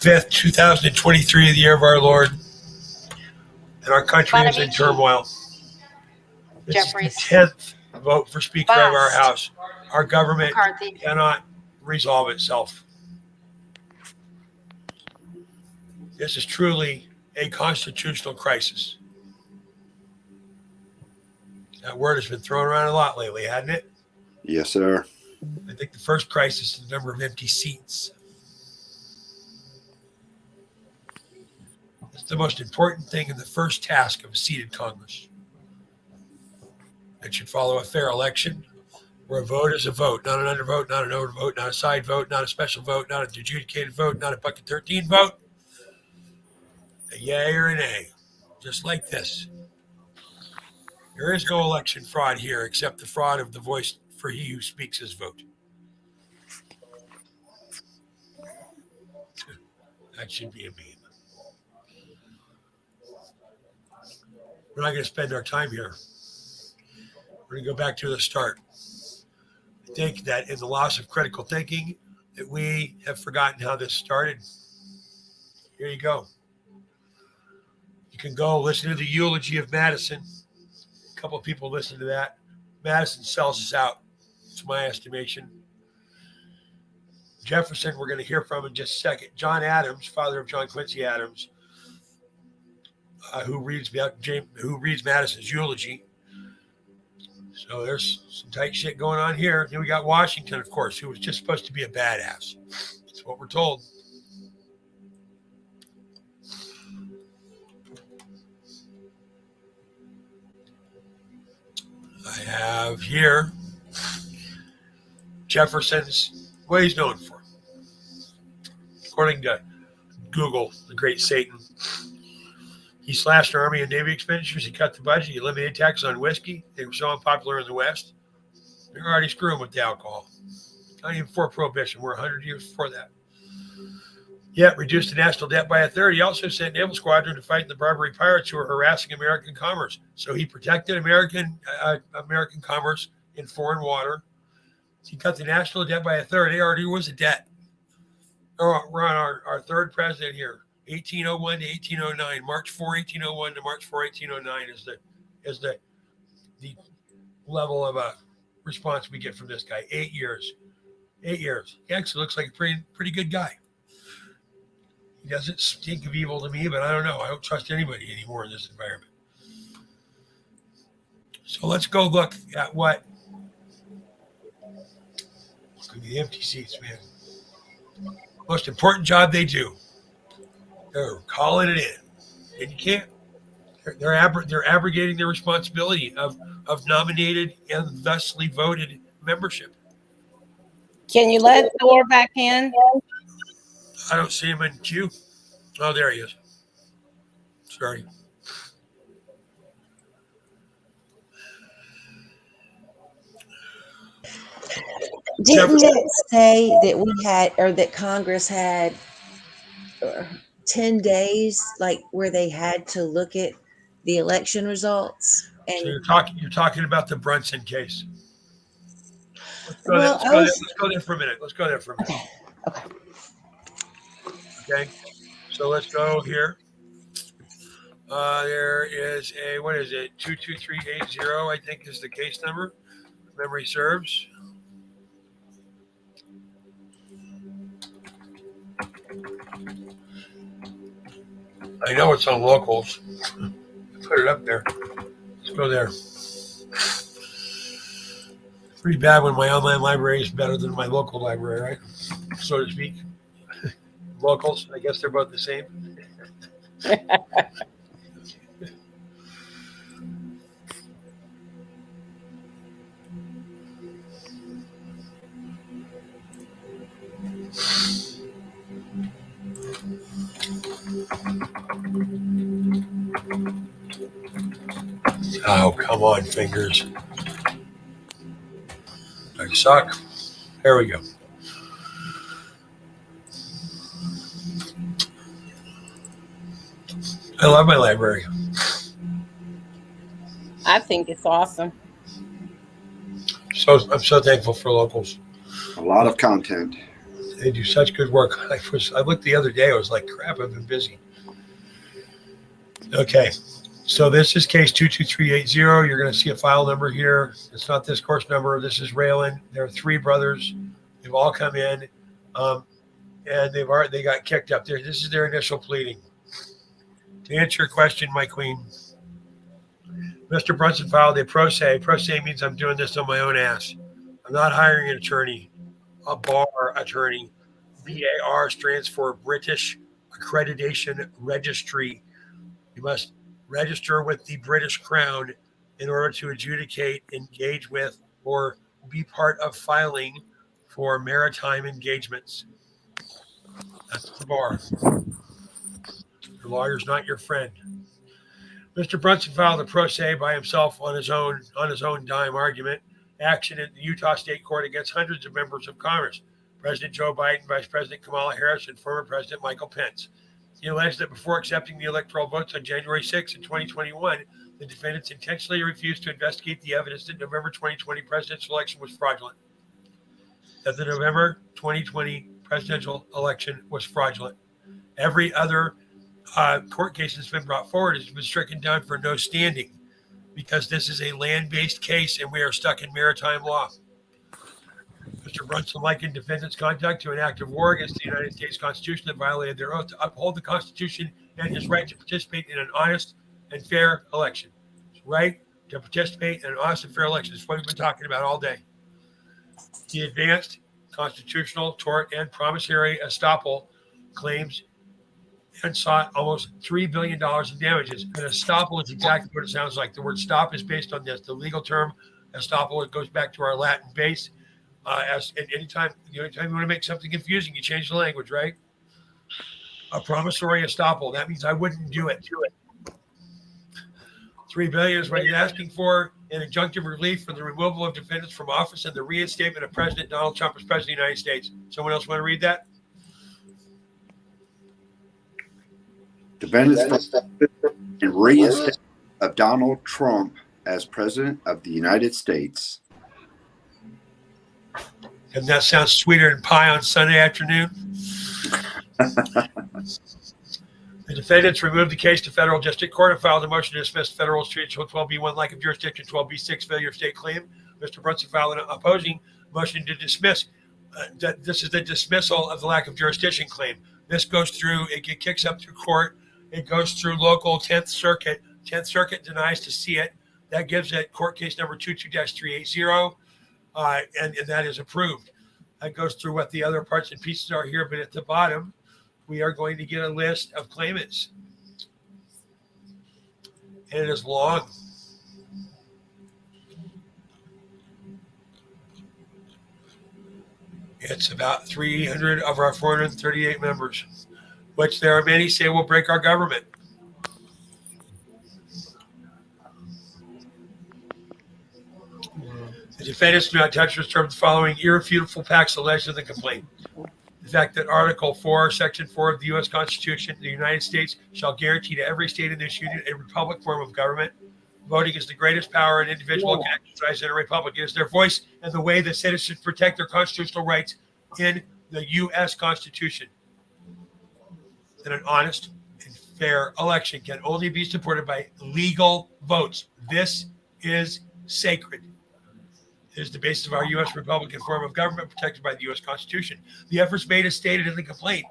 5th, 2023, the year of our Lord, and our country is in turmoil. This Jeffries. is the 10th vote for Speaker of our House. Our government McCarthy. cannot resolve itself. This is truly a constitutional crisis. That word has been thrown around a lot lately, hasn't it? Yes, sir. I think the first crisis is the number of empty seats. It's the most important thing and the first task of a seated Congress. It should follow a fair election where a vote is a vote, not an undervote, not an overvote, not a side vote, not a special vote, not an adjudicated vote, not a bucket 13 vote. A yay or a nay, just like this. There is no election fraud here except the fraud of the voice for he who speaks his vote. That should be a meme. We're not going to spend our time here. We're going to go back to the start. I think that in the loss of critical thinking, that we have forgotten how this started. Here you go. You can go listen to the eulogy of Madison. A couple of people listen to that. Madison sells us out, to my estimation. Jefferson, we're going to hear from in just a second. John Adams, father of John Quincy Adams, who reads Madison's eulogy. So there's some tight shit going on here. Then we got Washington, of course, who was just supposed to be a badass. That's what we're told. I have here Jefferson's, what he's known for. According to Google, the great Satan, he slashed Army and Navy expenditures. He cut the budget. He eliminated taxes on whiskey. They were so unpopular in the West. They were already screwing with the alcohol. Not even before Prohibition. We're 100 years before that. Yet reduced the national debt by a third. He also sent naval squadron to fight the Barbary pirates who were harassing American commerce. So he protected American commerce in foreign water. He cut the national debt by a third. He already was a debt. We're on our third president here. 1801 to 1809, March 4, 1801 to March 4, 1809 is the level of a response we get from this guy. 8 years. 8 years. He actually looks like a pretty good guy. He doesn't stink of evil to me, but I don't know. I don't trust anybody anymore in this environment. So let's go look at what. Look at the empty seats, man. Most important job they do. They're calling it in, and you can't. They're abrogating their responsibility of nominated and thusly voted membership. Can you let Thor back in? I don't see him in queue. Oh, there he is. Sorry. Didn't it say that we had, or that Congress had 10 days, like where they had to look at the election results? And so you're talking about the Brunson case. Let's go there for a minute. Okay. So let's go here. There is a, what is it? 22380, I think is the case number. Memory serves. I know it's on locals. Put it up there. Let's go there. Pretty bad when my online library is better than my local library, right? So to speak. Locals, I guess they're both the same. Oh, come on, fingers. I suck. There we go. I love my library. I think it's awesome. So I'm so thankful for locals. A lot of content. They do such good work. I looked the other day. I was like, crap, I've been busy. Okay. So this is case 22380. You're going to see a file number here. It's not this course number. This is Raylan. There are 3 brothers. They've all come in, and they got kicked up there. This is their initial pleading. To answer your question, my queen, Mr. Brunson filed a pro se. Pro se means I'm doing this on my own ass. I'm not hiring an attorney, a bar attorney. BAR stands for British Accreditation Registry. You must register with the British Crown in order to adjudicate, engage with, or be part of filing for maritime engagements. That's the bar. Your lawyer's not your friend. Mr. Brunson filed a pro se by himself on his own dime argument action in the Utah State Court against hundreds of members of Congress, President Joe Biden, Vice President Kamala Harris, and former President Michael Pence. He alleged that before accepting the electoral votes on January 6 in 2021, the defendants intentionally refused to investigate the evidence that November 2020 presidential election was fraudulent. That the November 2020 presidential election was fraudulent. Every other court case that's been brought forward has been stricken down for no standing because this is a land-based case and we are stuck in maritime law. Mr. Brunson likened defendants' conduct to an act of war against the United States Constitution that violated their oath to uphold the Constitution and his right to participate in an honest and fair election. His right to participate in an honest and fair election is what we've been talking about all day. He advanced constitutional, tort, and promissory estoppel claims and sought almost $3 billion in damages. And estoppel is exactly what it sounds like. The word stop is based on this. The legal term estoppel, it goes back to our Latin base. As anytime you want to make something confusing, you change the language, right? A promissory estoppel. That means I wouldn't do it. $3 billion is what he's asking for, an injunctive relief for the removal of defendants from office and the reinstatement of President Donald Trump as President of the United States. Someone else want to read that? Defendants and reinstatement of Donald Trump as President of the United States. And that sounds sweeter than pie on Sunday afternoon. The defendants removed the case to federal district court and filed a motion to dismiss federal traditional 12B1 lack of jurisdiction, 12B6 failure of state claim. Mr. Brunson filed an opposing motion to dismiss. This is the dismissal of the lack of jurisdiction claim. This goes through, it kicks up through court. It goes through local 10th Circuit. 10th Circuit denies to see it. That gives it court case number 22-380, and that is approved. That goes through what the other parts and pieces are here, but at the bottom, we are going to get a list of claimants. And it is long. It's about 300 of our 438 members, which there are many say will break our government. The defendants do not touch or disturb the following irrefutable facts alleged in the complaint. The fact that Article 4, Section 4 of the U.S. Constitution, the United States shall guarantee to every state in this union a republic form of government. Voting is the greatest power an individual can exercise in a republic. It is their voice and the way that citizens protect their constitutional rights in the U.S. Constitution. That an honest and fair election can only be supported by legal votes. This is sacred. It is the basis of our U.S. Republican form of government protected by the U.S. Constitution. The efforts made as stated in the complaint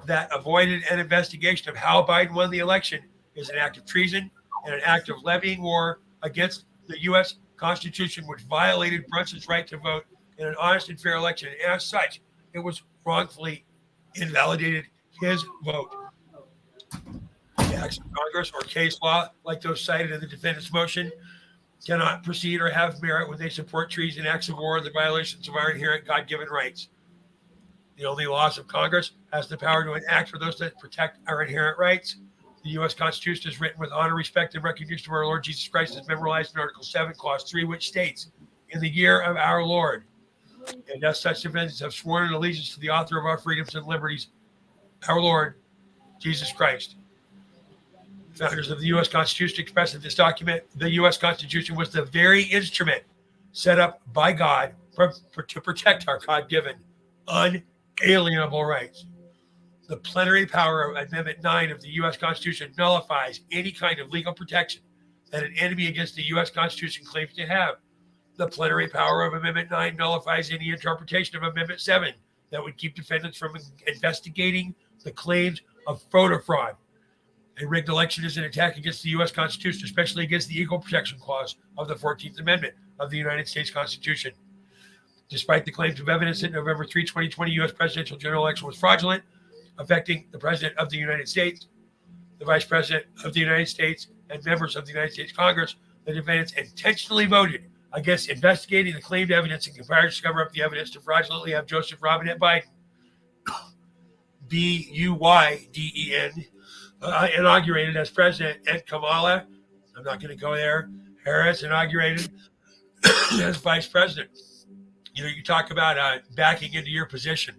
that avoided an investigation of how Biden won the election is an act of treason and an act of levying war against the U.S. Constitution, which violated Brunson's right to vote in an honest and fair election. And as such, it was wrongfully invalidated his vote. The acts of Congress or case law, like those cited in the defendant's motion, cannot proceed or have merit when they support treason, acts of war, and the violations of our inherent God-given rights. The only laws of Congress has the power to enact for those that protect our inherent rights. The U.S. Constitution is written with honor, respect, and recognition of our Lord Jesus Christ as memorialized in Article 7, Clause 3, which states, in the year of our Lord. And as such defendants have sworn an allegiance to the author of our freedoms and liberties, our Lord, Jesus Christ. The founders of the U.S. Constitution expressed in this document, the U.S. Constitution was the very instrument set up by God to protect our God-given, alienable rights. The plenary power of Amendment 9 of the U.S. Constitution nullifies any kind of legal protection that an enemy against the U.S. Constitution claims to have. The plenary power of Amendment 9 nullifies any interpretation of Amendment 7 that would keep defendants from investigating the claims of voter fraud. A rigged election is an attack against the U.S. Constitution, especially against the Equal Protection Clause of the 14th Amendment of the United States Constitution. Despite the claims of evidence that November 3, 2020 U.S. presidential general election was fraudulent, affecting the President of the United States, the Vice President of the United States, and members of the United States Congress, the defendants intentionally voted against investigating the claimed evidence and conspired to cover up the evidence to fraudulently have Joseph Robinette Biden, Biden, inaugurated as president, and Kamala, I'm not going to go there, Harris inaugurated as vice president. You talk about backing into your position.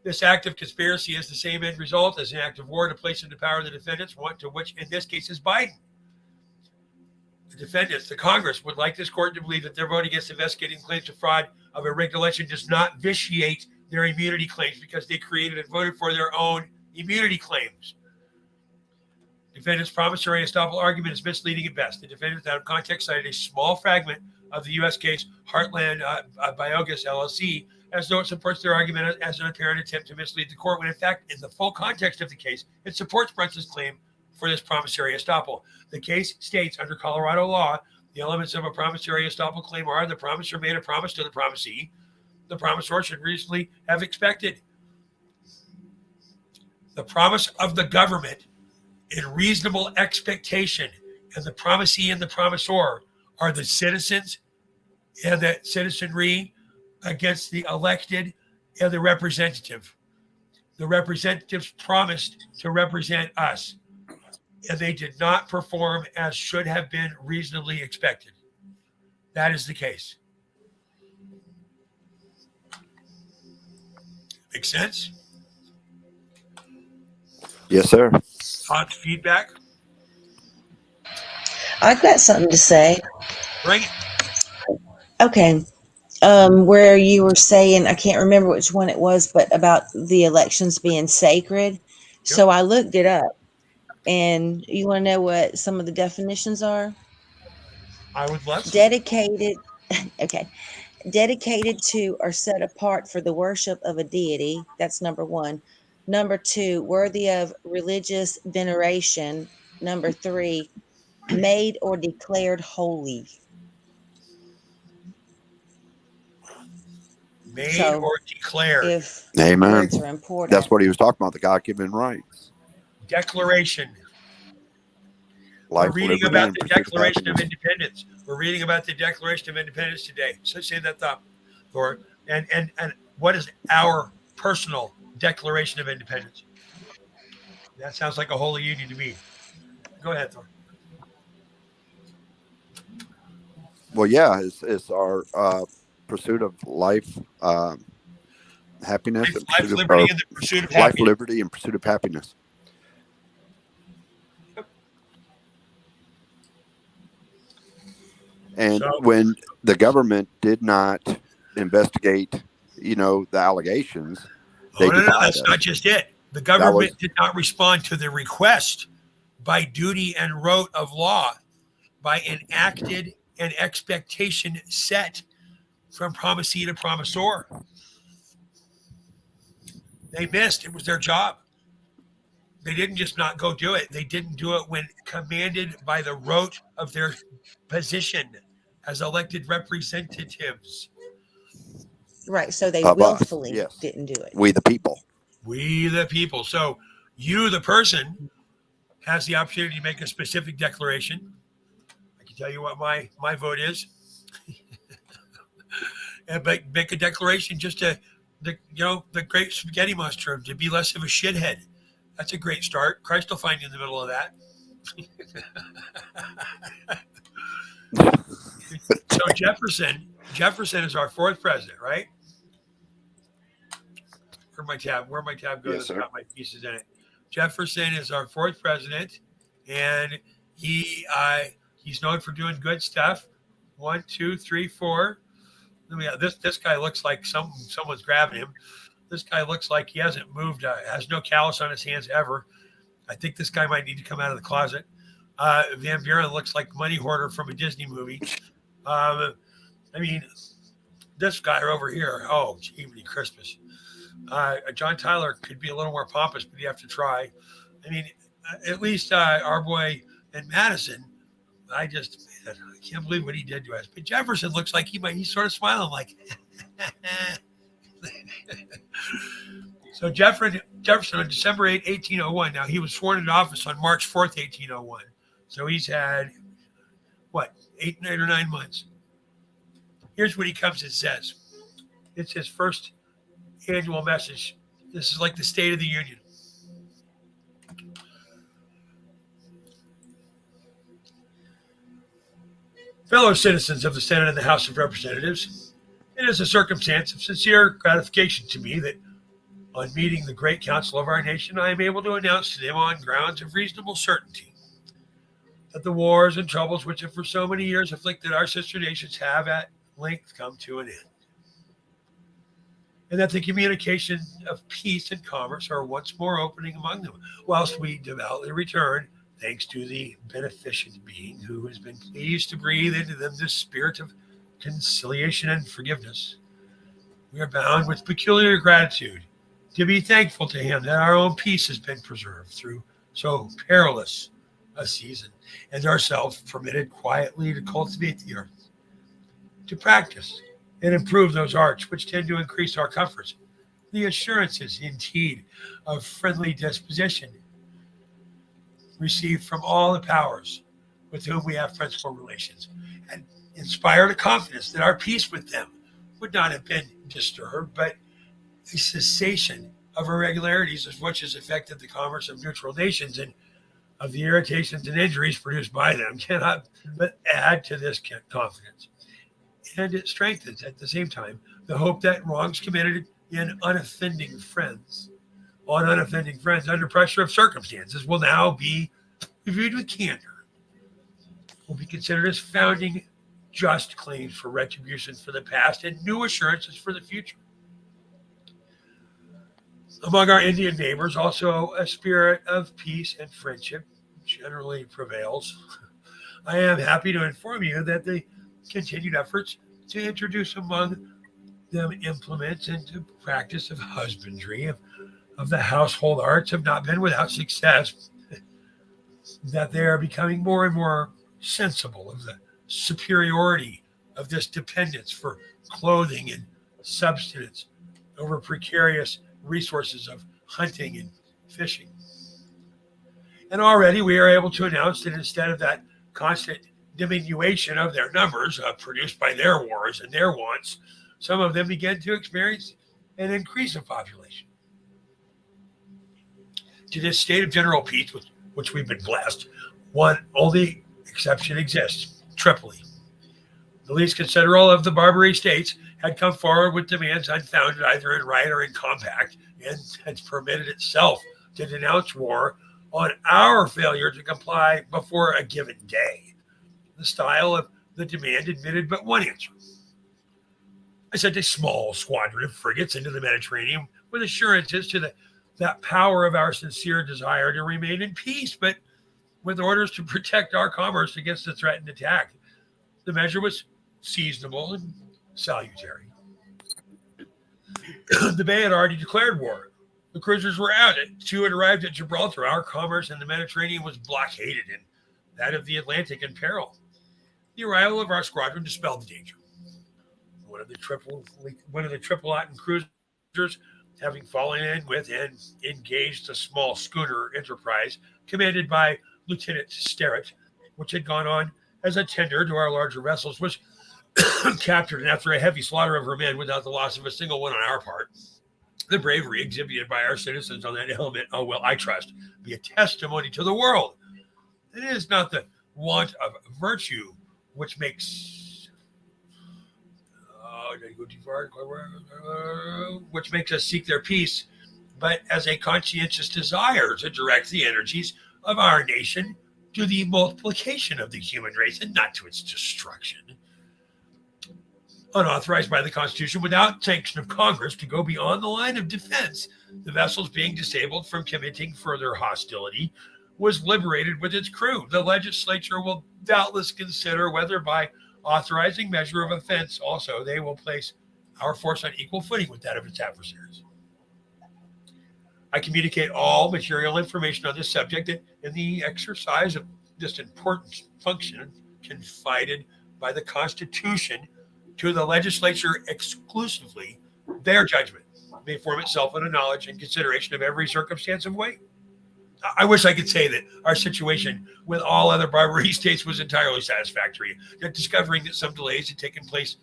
This act of conspiracy is the same end result as an act of war to place into power the defendants, one to which in this case is Biden. The defendants, the Congress, would like this court to believe that their vote against investigating claims of fraud of a rigged election does not vitiate their immunity claims because they created and voted for their own immunity claims. Defendant's promissory estoppel argument is misleading at best. The defendant, without context, cited a small fragment of the U.S. case Heartland Biogas LLC as though it supports their argument as an apparent attempt to mislead the court, when in fact, in the full context of the case, it supports Brunson's claim for this promissory estoppel. The case states, under Colorado law, the elements of a promissory estoppel claim are: the promisor made a promise to the promisee. The promisor should reasonably have expected the promise of the government in reasonable expectation, and the promisee and the promisor are the citizens and the citizenry against the elected and the representative. The representatives promised to represent us, and they did not perform as should have been reasonably expected. That is the case. Make sense? Yes, sir. Thoughts, feedback? I've got something to say. Bring it. Okay. Where you were saying, I can't remember which one it was, but about the elections being sacred. So I looked it up, and you want to know what some of the definitions are? I would love to. Dedicated. Okay. Dedicated to or set apart for the worship of a deity. That's number one. Number two, worthy of religious veneration. Number three, made or declared holy. Made or declared. If Amen. words are important. That's what he was talking about, the God-given rights. Declaration. Life, We're reading liberty, about and the pursuit of Declaration of happiness. Independence. We're reading about the Declaration of Independence today. So say that up, Thor. And what is our personal Declaration of Independence? That sounds like a holy union to me. Go ahead, Thor. Well, yeah, it's our pursuit of life, happiness, and Life, pursuit liberty, of, and the pursuit of life, happiness. liberty, and pursuit of happiness. And So- when the government did not investigate, the allegations, they No, defied that's us. not just it. The government did not respond to the request by duty and rote of law, by enacted and expectation set from promisee to promisor. They missed. It was their job. They didn't just not go do it. They didn't do it when commanded by the rote of their position as elected representatives. Right. So they Of us, willfully yes. didn't do it. We the people. We the people. So you, the person, has the opportunity to make a specific declaration. I can tell you what my vote is. But make a declaration just to the great spaghetti monster, to be less of a shithead. That's a great start. Christ will find you in the middle of that. So Jefferson is our fourth president, right? Where'd my tab go? Yes, That's sir. got my pieces in it. Jefferson is our fourth president, and he's known for doing good stuff. 1, 2, 3, 4. This guy looks like someone's grabbing him. This guy looks like he hasn't moved, has no callus on his hands ever. I think this guy might need to come out of the closet. Van Buren looks like Money Hoarder from a Disney movie. I mean, this guy over here, oh, evening Christmas. John Tyler could be a little more pompous, but you have to try. I mean, at least our boy in Madison, I can't believe what he did to us. But Jefferson looks like he's sort of smiling like. So Jefferson on December 8, 1801. Now, he was sworn into office on March 4th, 1801. So he's had, 8, 9, or 9 months. Here's what he comes and says. It's his first annual message. This is like the State of the Union. Fellow citizens of the Senate and the House of Representatives, it is a circumstance of sincere gratification to me that on meeting the great council of our nation, I am able to announce to them on grounds of reasonable certainty that the wars and troubles which have for so many years afflicted our sister nations have at length come to an end, and that the communication of peace and commerce are once more opening among them, whilst we devoutly return thanks to the beneficent being who has been pleased to breathe into them this spirit of conciliation and forgiveness. We are bound with peculiar gratitude to be thankful to him that our own peace has been preserved through so perilous a season, and ourselves permitted quietly to cultivate the earth, to practice and improve those arts which tend to increase our comforts, the assurances, indeed, of friendly disposition received from all the powers with whom we have principal relations, and inspired a confidence that our peace with them would not have been disturbed, but a cessation of irregularities as much as affected the commerce of neutral nations and of the irritations and injuries produced by them cannot but add to this confidence. And it strengthens at the same time the hope that wrongs committed on unoffending friends under pressure of circumstances will now be reviewed with candor, will be considered as founding just claims for retribution for the past and new assurances for the future. Among our Indian neighbors, also a spirit of peace and friendship generally prevails. I am happy to inform you that the continued efforts to introduce among them implements into practice of husbandry, of the household arts, have not been without success, that they are becoming more and more sensible of the superiority of this dependence for clothing and subsistence over precarious resources of hunting and fishing. And already we are able to announce that instead of that constant diminution of their numbers produced by their wars and their wants, some of them begin to experience an increase of population. To this state of general peace with which we've been blessed, one only exception exists: Tripoli. The least considerable of the Barbary states had come forward with demands unfounded either in right or in compact, and had permitted itself to denounce war on our failure to comply before a given day. The style of the demand admitted but one answer. I sent a small squadron of frigates into the Mediterranean with assurances to that power of our sincere desire to remain in peace, but with orders to protect our commerce against the threatened attack. The measure was seasonable and salutary. The Bay had already declared war. The cruisers were out. Two had arrived at Gibraltar. Our commerce in the Mediterranean was blockaded, and that of the Atlantic in peril. The arrival of our squadron dispelled the danger. One of the Tripolitan cruisers, having fallen in with and engaged a small schooner Enterprise, commanded by Lieutenant Sterrett, which had gone on as a tender to our larger vessels, was captured, and after a heavy slaughter of her men without the loss of a single one on our part, the bravery exhibited by our citizens on that element, I trust, be a testimony to the world. It is not the want of virtue which makes us seek their peace, but as a conscientious desire to direct the energies of our nation to the multiplication of the human race and not to its destruction. unauthorized by the Constitution without sanction of Congress to go beyond the line of defense, the vessels being disabled from committing further hostility, was liberated with its crew. The legislature will doubtless consider whether by authorizing measure of offense also they will place our force on equal footing with that of its adversaries. I communicate all material information on this subject in the exercise of this important function confided by the Constitution to the legislature exclusively. Their judgment may form itself in a knowledge and consideration of every circumstance of weight. I wish I could say that our situation with all other Barbary states was entirely satisfactory, that discovering that some delays had taken place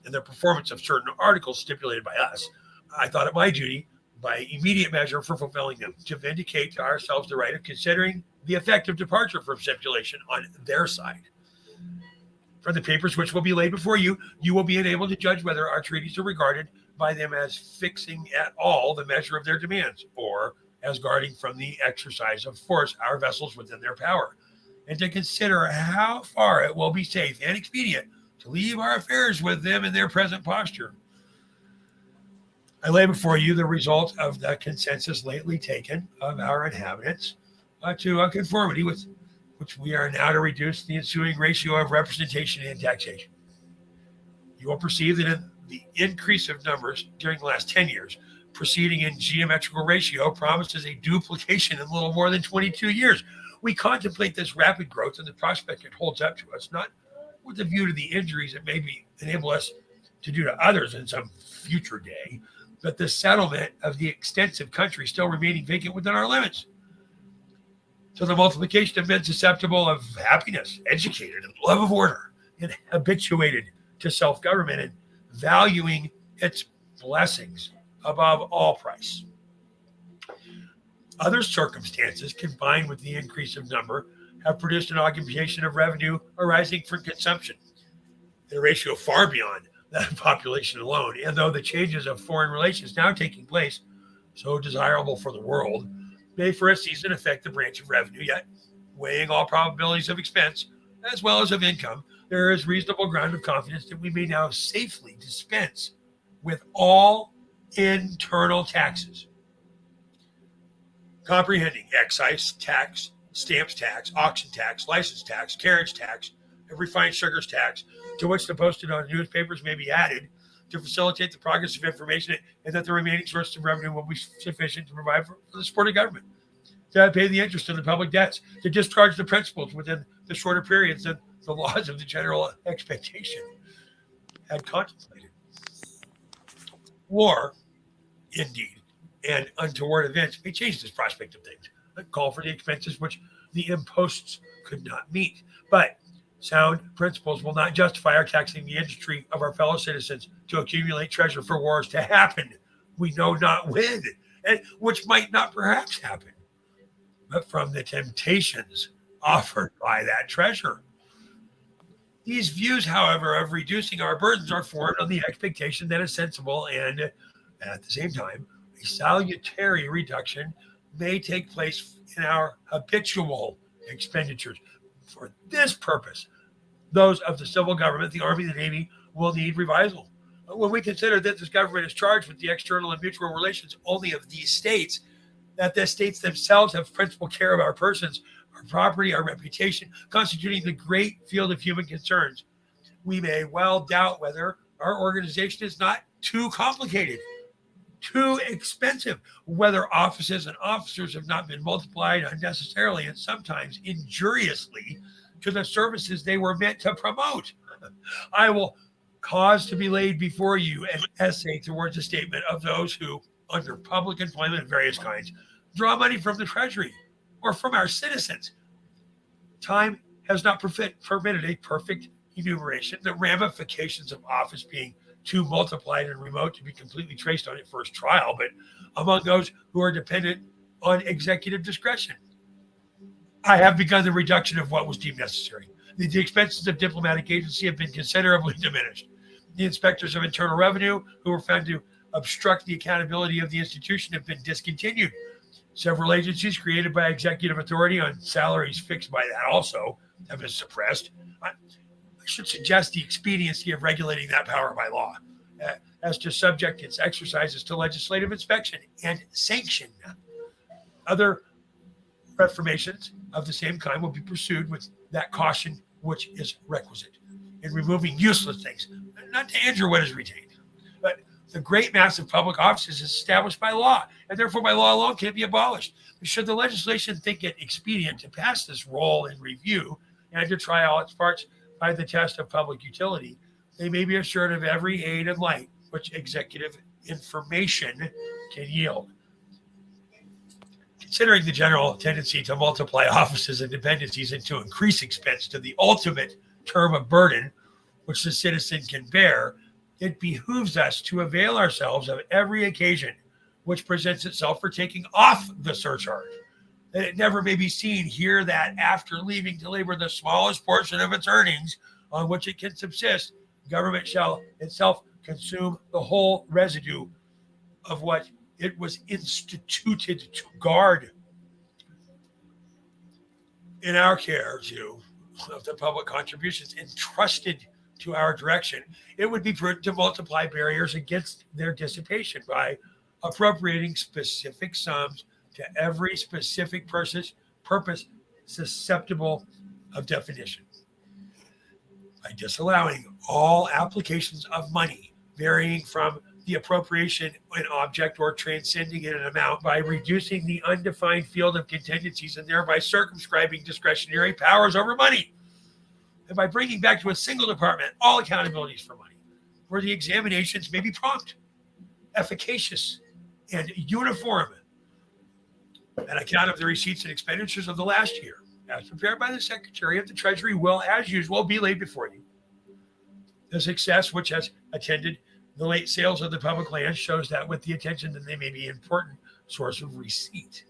in the performance of certain articles stipulated by us, I thought it my duty, by immediate measure for fulfilling them, to vindicate to ourselves the right of considering the effect of departure from stipulation on their side. From the papers which will be laid before you, you will be enabled to judge whether our treaties are regarded by them as fixing at all the measure of their demands, or as guarding from the exercise of force our vessels within their power, and to consider how far it will be safe and expedient to leave our affairs with them in their present posture. I lay before you the result of the consensus lately taken of our inhabitants to a conformity with which we are now to reduce the ensuing ratio of representation and taxation. You will perceive that in the increase of numbers during the last 10 years, proceeding in geometrical ratio promises a duplication in little more than 22 years. We contemplate this rapid growth and the prospect it holds up to us, not with a view to the injuries it may enable us to do to others in some future day, but the settlement of the extensive country still remaining vacant within our limits. So the multiplication of men susceptible of happiness, educated in love of order, and habituated to self-government, and valuing its blessings above all price. Other circumstances, combined with the increase of number, have produced an augmentation of revenue arising from consumption in a ratio far beyond that of population alone. And though the changes of foreign relations now taking place, so desirable for the world, may for a season affect the branch of revenue, yet weighing all probabilities of expense as well as of income, there is reasonable ground of confidence that we may now safely dispense with all internal taxes, comprehending excise tax, stamps tax, auction tax, license tax, carriage tax, and refined sugars tax, to which the posted on newspapers may be added to facilitate the progress of information, and that the remaining sources of revenue will be sufficient to provide for the support of government, to pay the interest on the public debts, to discharge the principals within the shorter periods than the laws of the general expectation had contemplated. War, indeed, and untoward events may change this prospect of things, and call for the expenses which the imposts could not meet. But sound principles will not justify our taxing the industry of our fellow citizens to accumulate treasure for wars to happen we know not when, and which might not perhaps happen, but from the temptations offered by that treasure. These views, however, of reducing our burdens are formed on the expectation that a sensible and, at the same time, a salutary reduction may take place in our habitual expenditures. For this purpose, those of the civil government, the Army, the Navy, will need revisal. When we consider that this government is charged with the external and mutual relations only of these states, that the states themselves have principal care of our persons, our property, our reputation, constituting the great field of human concerns, we may well doubt whether our organization is not too complicated, too expensive, whether offices and officers have not been multiplied unnecessarily and sometimes injuriously to the services they were meant to promote. I will cause to be laid before you an essay towards a statement of those who, under public employment of various kinds, draw money from the treasury or from our citizens. Time has not permitted a perfect enumeration, the ramifications of office being too multiplied and remote to be completely traced on at first trial, but among those who are dependent on executive discretion, I have begun the reduction of what was deemed necessary. The expenses of diplomatic agency have been considerably diminished. The inspectors of internal revenue, who were found to obstruct the accountability of the institution, have been discontinued. Several agencies created by executive authority on salaries fixed by that also have been suppressed. should suggest the expediency of regulating that power by law, as to subject its exercises to legislative inspection and sanction. Other reformations of the same kind will be pursued with that caution which is requisite in removing useless things, not to injure what is retained. But the great mass of public offices is established by law, and therefore by law alone can't be abolished. Should the legislation think it expedient to pass this roll in review and to try all its parts by the test of public utility, they may be assured of every aid and light which executive information can yield. Considering the general tendency to multiply offices and dependencies and to increase expense to the ultimate term of burden which the citizen can bear, it behooves us to avail ourselves of every occasion which presents itself for taking off the surcharge, that it never may be seen here that after leaving to labor the smallest portion of its earnings on which it can subsist, government shall itself consume the whole residue of what it was instituted to guard. In our care, too, of the public contributions entrusted to our direction, it would be prudent to multiply barriers against their dissipation by appropriating specific sums to every specific purpose susceptible of definition, by disallowing all applications of money varying from the appropriation in object or transcending in an amount, by reducing the undefined field of contingencies and thereby circumscribing discretionary powers over money, and by bringing back to a single department all accountabilities for money, where the examinations may be prompt, efficacious, and uniform. An account of the receipts and expenditures of the last year, as prepared by the Secretary of the Treasury, will, as usual, be laid before you. The success which has attended the late sales of the public lands shows that, with the attention that they may be an important source of receipt.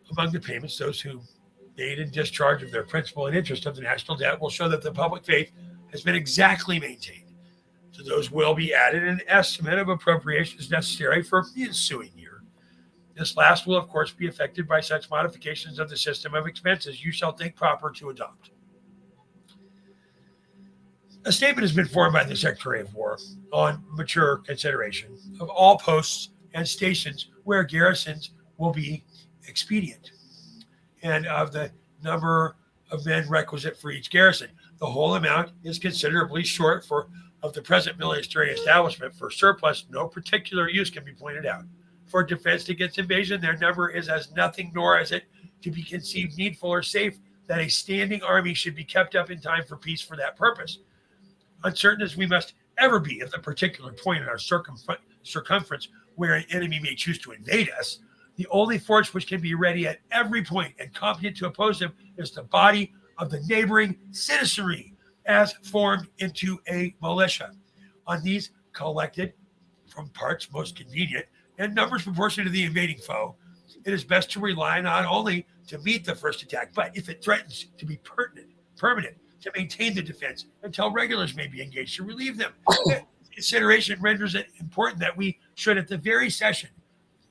Among the payments, those who made in discharge of their principal and interest of the national debt will show that the public faith has been exactly maintained. To those will be added an estimate of appropriations necessary for the ensuing year. This last will, of course, be affected by such modifications of the system of expenses you shall think proper to adopt. A statement has been formed by the Secretary of War on mature consideration of all posts and stations where garrisons will be expedient, and of the number of men requisite for each garrison. The whole amount is considerably short of the present military establishment. For surplus, no particular use can be pointed out. For defense against invasion, their number is as nothing, nor is it to be conceived needful or safe that a standing army should be kept up in time for peace for that purpose. Uncertain as we must ever be of the particular point in our circumference where an enemy may choose to invade us, the only force which can be ready at every point and competent to oppose him is the body of the neighboring citizenry, as formed into a militia. On these collected from parts most convenient and numbers proportionate to the invading foe, it is best to rely not only to meet the first attack, but if it threatens to be permanent, to maintain the defense until regulars may be engaged to relieve them. Consideration renders it important that we should, at the very session,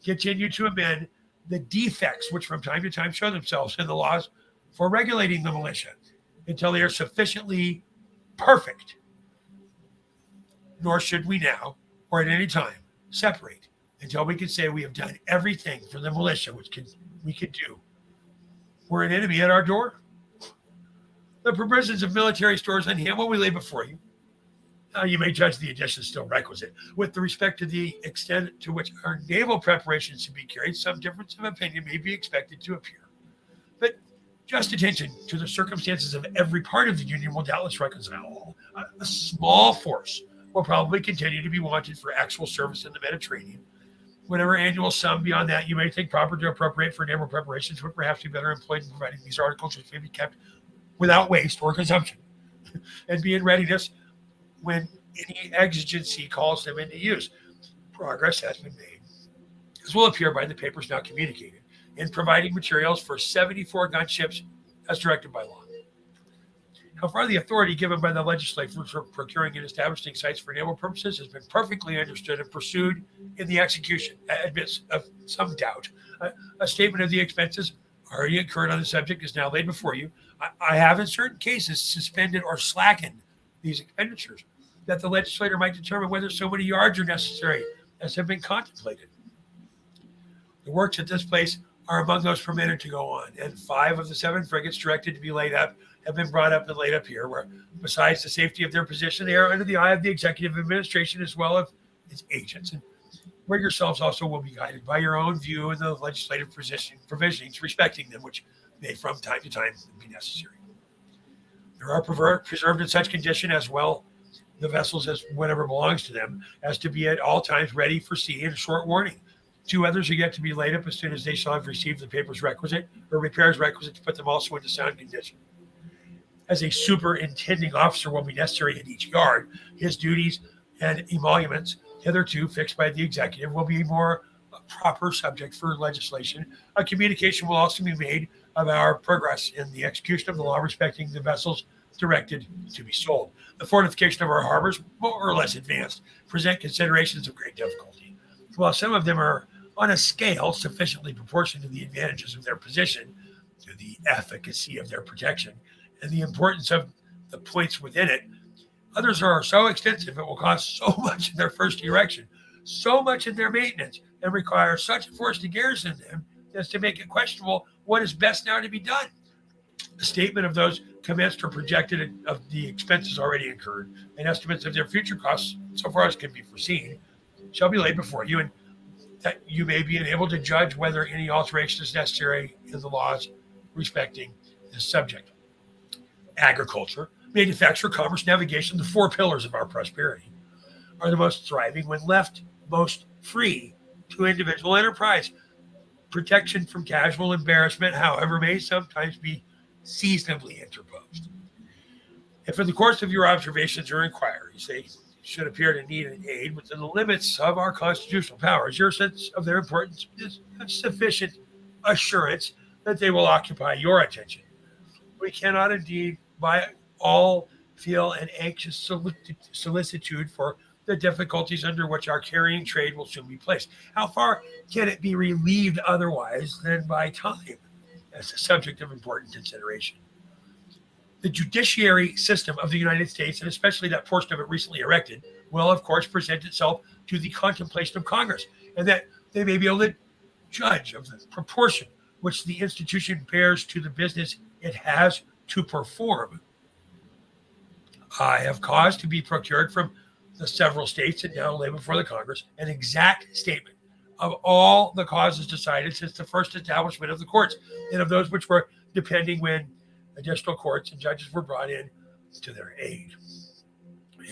continue to amend the defects which from time to time show themselves in the laws for regulating the militia until they are sufficiently perfect. Nor should we now, or at any time, separate until we can say we have done everything for the militia which we could do. We're an enemy at our door. The provisions of military stores on hand will we lay before you. Now you may judge the additions still requisite. With respect to the extent to which our naval preparations should be carried, some difference of opinion may be expected to appear. But just attention to the circumstances of every part of the Union will doubtless reconcile all. A small force will probably continue to be wanted for actual service in the Mediterranean. Whatever annual sum beyond that you may think proper to appropriate for naval preparations would perhaps be better employed in providing these articles, which may be kept without waste or consumption, and be in readiness when any exigency calls them into use. Progress has been made, as will appear by the papers now communicated, in providing materials for 74 gunships as directed by law. How far the authority given by the legislature for procuring and establishing sites for naval purposes has been perfectly understood and pursued in the execution admits of some doubt. A statement of the expenses already incurred on the subject is now laid before you. I have in certain cases suspended or slackened these expenditures, that the legislator might determine whether so many yards are necessary as have been contemplated. The works at this place are among those permitted to go on, and 5 of the 7 frigates directed to be laid up have been brought up and laid up here, where besides the safety of their position, they are under the eye of the executive administration as well as its agents, and where yourselves also will be guided by your own view and the legislative provisionings respecting them, which may from time to time be necessary. There are preserved in such condition as well the vessels as whatever belongs to them, as to be at all times ready for sea and short warning. 2 others are yet to be laid up as soon as they shall have received the papers requisite or repairs requisite to put them also into sound condition. As a superintending officer will be necessary in each yard, his duties and emoluments hitherto fixed by the executive will be more proper subject for legislation. A communication will also be made of our progress in the execution of the law respecting the vessels directed to be sold. The fortification of our harbors, more or less advanced, present considerations of great difficulty. While some of them are on a scale sufficiently proportioned to the advantages of their position, to the efficacy of their protection, and the importance of the points within it, others are so extensive it will cost so much in their first erection, so much in their maintenance, and require such a force to garrison them as to make it questionable what is best now to be done. A statement of those commenced or projected of the expenses already incurred, and estimates of their future costs, so far as can be foreseen, shall be laid before you, and that you may be enabled to judge whether any alteration is necessary in the laws respecting this subject. Agriculture, manufacture, commerce, navigation, the 4 pillars of our prosperity, are the most thriving when left most free to individual enterprise. Protection from casual embarrassment, however, may sometimes be seasonably interposed. If in the course of your observations or inquiries they should appear to need an aid within the limits of our constitutional powers, your sense of their importance is sufficient assurance that they will occupy your attention. We cannot indeed by all feel an anxious solicitude for the difficulties under which our carrying trade will soon be placed. How far can it be relieved otherwise than by time as a subject of important consideration? The judiciary system of the United States, and especially that portion of it recently erected, will of course present itself to the contemplation of Congress, and that they may be able to judge of the proportion which the institution bears to the business it has to perform. I have caused to be procured from the several states that now lay before the Congress an exact statement of all the causes decided since the first establishment of the courts, and of those which were depending when additional courts and judges were brought in to their aid.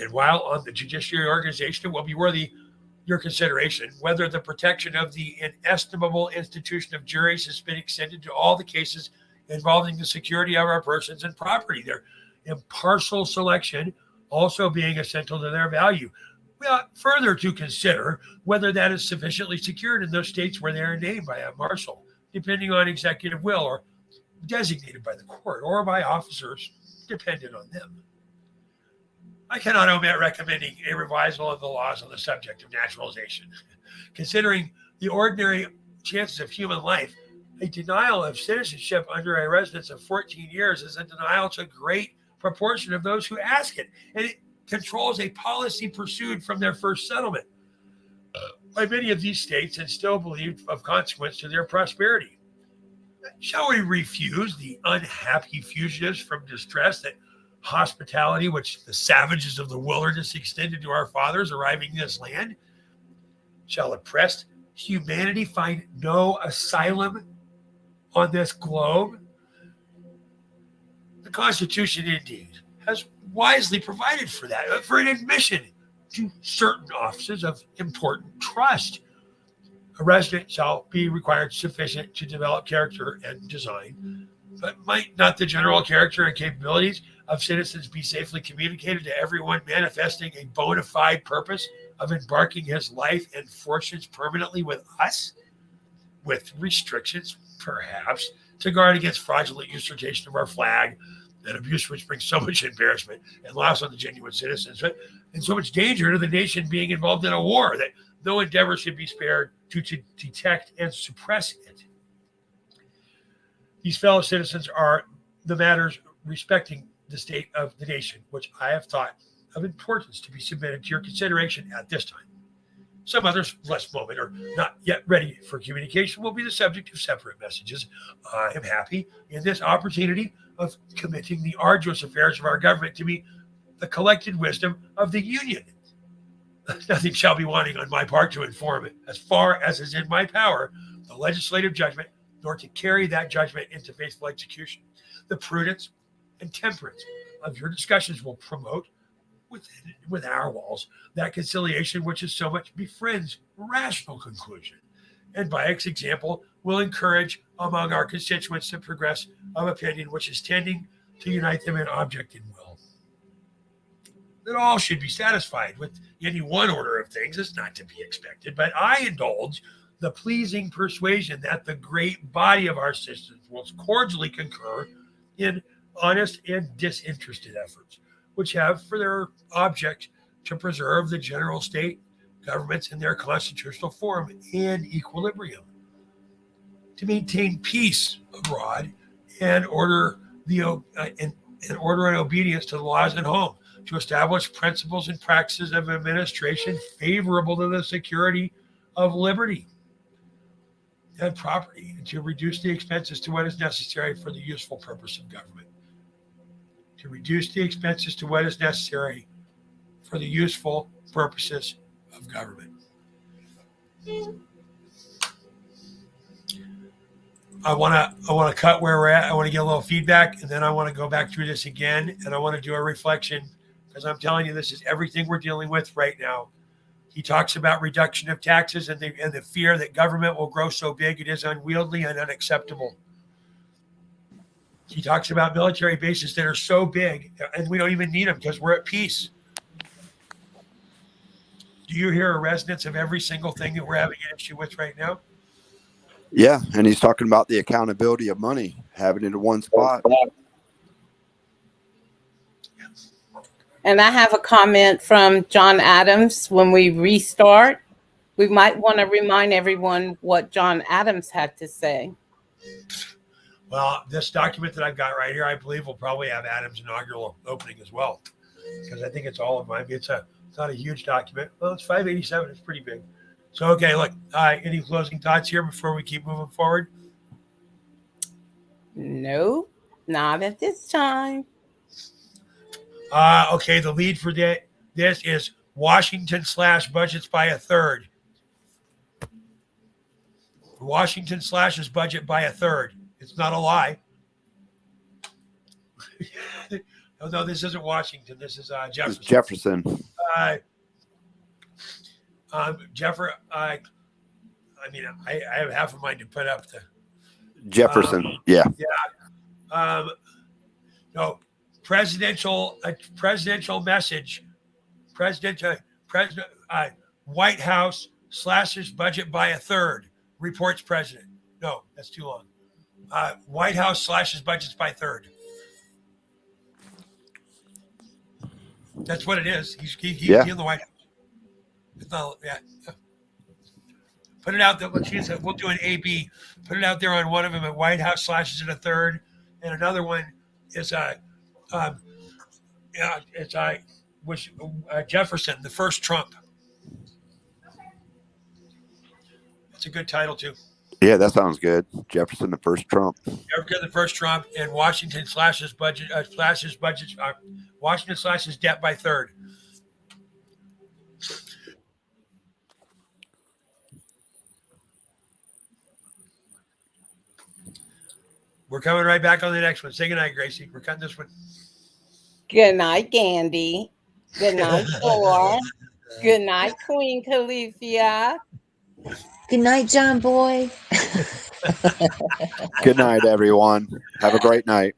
And while on the judiciary organization, it will be worthy your consideration whether the protection of the inestimable institution of juries has been extended to all the cases involving the security of our persons and property, their impartial selection also being essential to their value. We ought further to consider whether that is sufficiently secured in those states where they are named by a marshal, depending on executive will, or designated by the court, or by officers dependent on them. I cannot omit recommending a revisal of the laws on the subject of naturalization. Considering the ordinary chances of human life, a denial of citizenship under a residence of 14 years is a denial to a great proportion of those who ask it, and it controls a policy pursued from their first settlement by many of these states and still believed of consequence to their prosperity. Shall we refuse the unhappy fugitives from distress that hospitality which the savages of the wilderness extended to our fathers arriving in this land? Shall oppressed humanity find no asylum on this globe? The Constitution, indeed, has wisely provided for that, for an admission to certain offices of important trust. A resident shall be required sufficient to develop character and design, but might not the general character and capabilities of citizens be safely communicated to everyone manifesting a bona fide purpose of embarking his life and fortunes permanently with us, with restrictions, perhaps, to guard against fraudulent usurpation of our flag, an abuse which brings so much embarrassment and loss on the genuine citizens, but and so much danger to the nation being involved in a war that no endeavor should be spared to detect and suppress it. These fellow citizens are the matters respecting the state of the nation, which I have thought of importance to be submitted to your consideration at this time. Some others, less moment or not yet ready for communication, will be the subject of separate messages. I am happy in this opportunity of committing the arduous affairs of our government to be the collected wisdom of the Union. Nothing shall be wanting on my part to inform it, as far as is in my power, the legislative judgment, nor to carry that judgment into faithful execution. The prudence and temperance of your discussions will promote within our walls that conciliation which is so much befriends rational conclusion, and by its example will encourage among our constituents the progress of opinion which is tending to unite them in object and will. That all should be satisfied with any one order of things is not to be expected, but I indulge the pleasing persuasion that the great body of our citizens will cordially concur in honest and disinterested efforts, which have for their object to preserve the general state governments in their constitutional form and equilibrium, to maintain peace abroad and order and obedience to the laws at home, to establish principles and practices of administration favorable to the security of liberty and property, and to reduce the expenses to what is necessary for the useful purpose of government. To reduce the expenses to what is necessary for the useful purposes of government. I want to cut where we're at. I want to get a little feedback, and then I want to go back through this again, and I want to do a reflection, because I'm telling you, this is everything we're dealing with right now. He talks about reduction of taxes and the fear that government will grow so big it is unwieldy and unacceptable. He talks about military bases that are so big and we don't even need them because we're at peace. Do you hear a resonance of every single thing that we're having an issue with right now? Yeah, and he's talking about the accountability of money, having it in one spot. And I have a comment from John Adams. When we restart, we might want to remind everyone what John Adams had to say. Well, this document that I've got right here, I believe will probably have Adams' inaugural opening as well, because I think it's all of mine. It's not a huge document. Well, it's 587. It's pretty big. So, okay, look, any closing thoughts here before we keep moving forward? No, not at this time. Okay, the lead for this is Washington / budgets by a third. Washington slashes budget by a third. It's not a lie. No, this isn't Washington. This is Jefferson. It's Jefferson. I have half a mind to put up the Jefferson. Yeah. No, presidential message. White House slashes budget by a third. Reports president. No, that's too long. White House slashes budgets by a third. That's what it is. He's in the White House. It's not, yeah. Put it out there. We'll do an A/B. Put it out there on one of them. At White House slashes it a third, and another one is Jefferson, the first Trump. That's a good title too. Yeah, that sounds good. Jefferson, the first Trump. Jefferson, the first Trump, and Washington slashes budget. Washington slashes debt by third. We're coming right back on the next one. Say goodnight, Gracie. We're cutting this one. Good night, Gandhi. Good night, Thor. Good night, Queen Califia. Good night, John Boy. Good night, everyone. Have a great night.